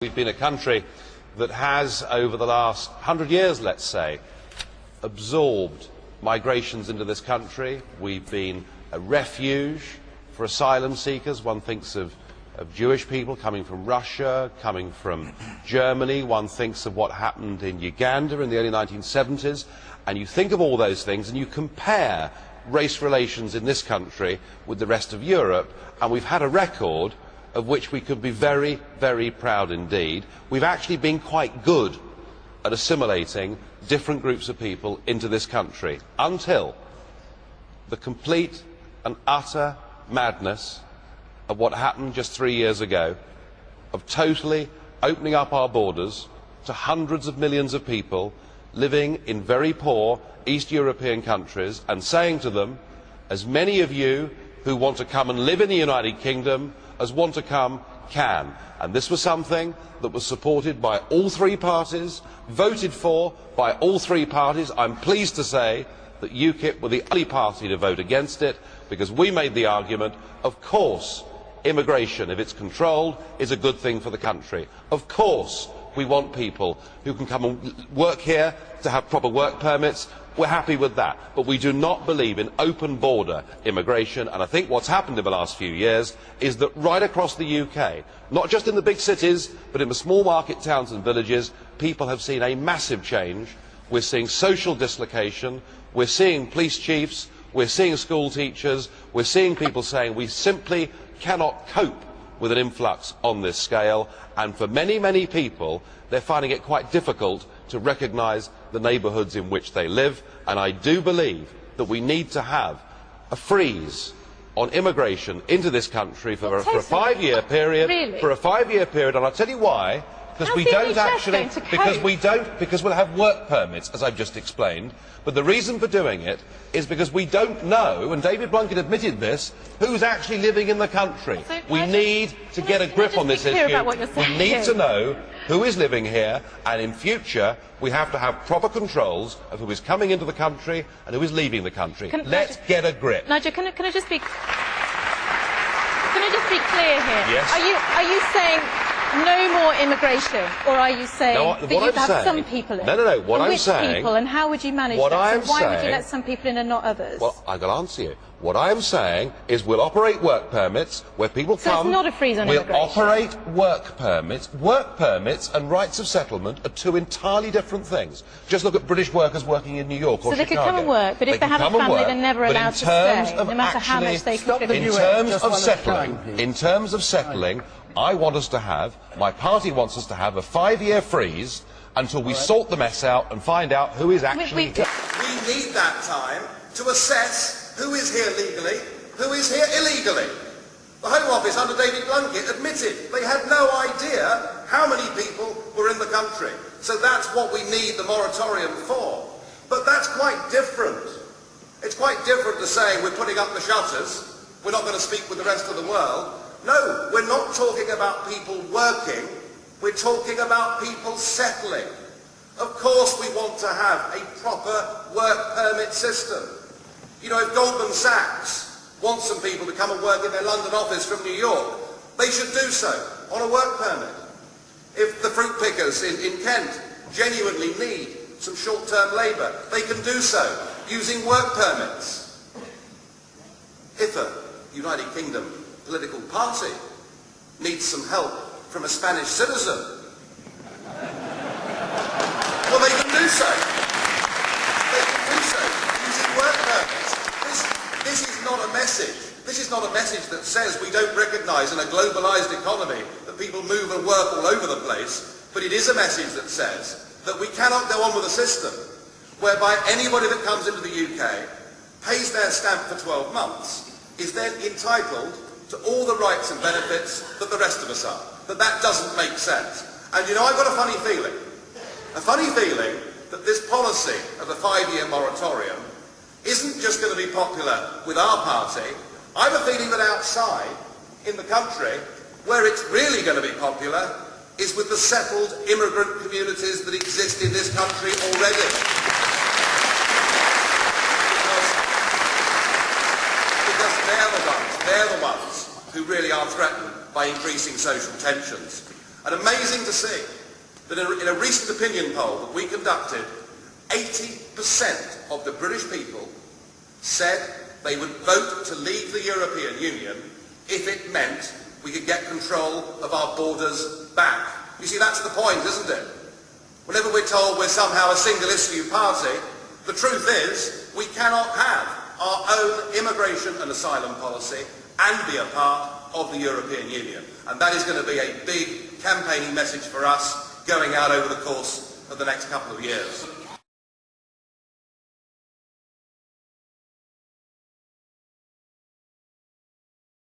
We've been a country that has, over the last 100 years, let's say, absorbed migrations into this country. We've been a refuge for asylum seekers. One thinks of Jewish people coming from Russia, coming from Germany. One thinks of what happened in Uganda in the early 1970s. And you think of all those things and you compare race relations in this country with the rest of Europe, and we've had a record of which we could be very, very proud indeed. We've actually been quite good at assimilating different groups of people into this country, until the complete and utter madness of what happened just 3 years ago, of totally opening up our borders to hundreds of millions of people living in very poor East European countries, and saying to them, as many of you who want to come and live in the United Kingdom as want to come can. And this was something that was supported by all three parties, voted for by all three parties. I'm pleased to say that UKIP were the only party to vote against it, because we made the argument, of course, immigration, if it's controlled, is a good thing for the country. Of course, we want people who can come and work here to have proper work permits. We're happy with that, but we do not believe in open border immigration. And I think what's happened in the last few years is that right across the UK, not just in the big cities, but in the small market towns and villages, people have seen a massive change. We're seeing social dislocation, we're seeing police chiefs, we're seeing school teachers, we're seeing people saying we simply cannot cope with an influx on this scale, and for many, many people, they're finding it quite difficult to recognise the neighbourhoods in which they live. And I do believe that we need to have a freeze on immigration into this country for a 5-year period. Really? For a 5-year period, and I'll tell you why. Because we don't actually, because we'll have work permits, as I've just explained. But the reason for doing it is because we don't know, and David Blunkett admitted this, who's actually living in the country. We need to get a grip on this issue. We need to know who is living here, and in future we have to have proper controls of who is coming into the country and who is leaving the country. Let's get a grip. Nigel, can I just be clear here? Yes. Are you saying no more immigration, or are you saying that you have some people in? No. What I'm saying. Which people, and how would you manage that? So why would you let some people in and not others? Well, I'm going to answer you. What I'm saying is we'll operate work permits where people come. So it's not a freeze on immigration. We'll operate work permits. Work permits and rights of settlement are two entirely different things. Just look at British workers working in New York or Chicago. So they could come and work, but if they have a family, they're never allowed to stay, no matter how much they contribute. In terms of settling, I want us to have, my party wants us to have a 5-year freeze until we sort the mess out and find out who is actually here. We need that time to assess who is here legally, who is here illegally. The Home Office under David Blunkett admitted they had no idea how many people were in the country. So that's what we need the moratorium for. But that's quite different. It's quite different to saying we're putting up the shutters, we're not going to speak with the rest of the world. No, we're not talking about people working, we're talking about people settling. Of course we want to have a proper work permit system. You know, if Goldman Sachs wants some people to come and work in their London office from New York, they should do so on a work permit. If the fruit pickers in Kent genuinely need some short-term labour, they can do so using work permits. If a United Kingdom political party needs some help from a Spanish citizen, well, they can do so. They can do so using work permits. This is not a message. This is not a message that says we don't recognise in a globalised economy that people move and work all over the place, but it is a message that says that we cannot go on with a system whereby anybody that comes into the UK, pays their stamp for 12 months, is then entitled to all the rights and benefits that the rest of us are. That doesn't make sense. And you know, I've got a funny feeling that this policy of a 5-year moratorium isn't just going to be popular with our party. I have a feeling that outside, in the country, where it's really going to be popular is with the settled immigrant communities that exist in this country already. Because they're the ones who really are threatened by increasing social tensions. And amazing to see that in a recent opinion poll that we conducted, 80% of the British people said they would vote to leave the European Union if it meant we could get control of our borders back. You see, that's the point, isn't it? Whenever we're told we're somehow a single-issue party, the truth is we cannot have our own immigration and asylum policy and be a part of the European Union. And that is going to be a big campaigning message for us going out over the course of the next couple of years.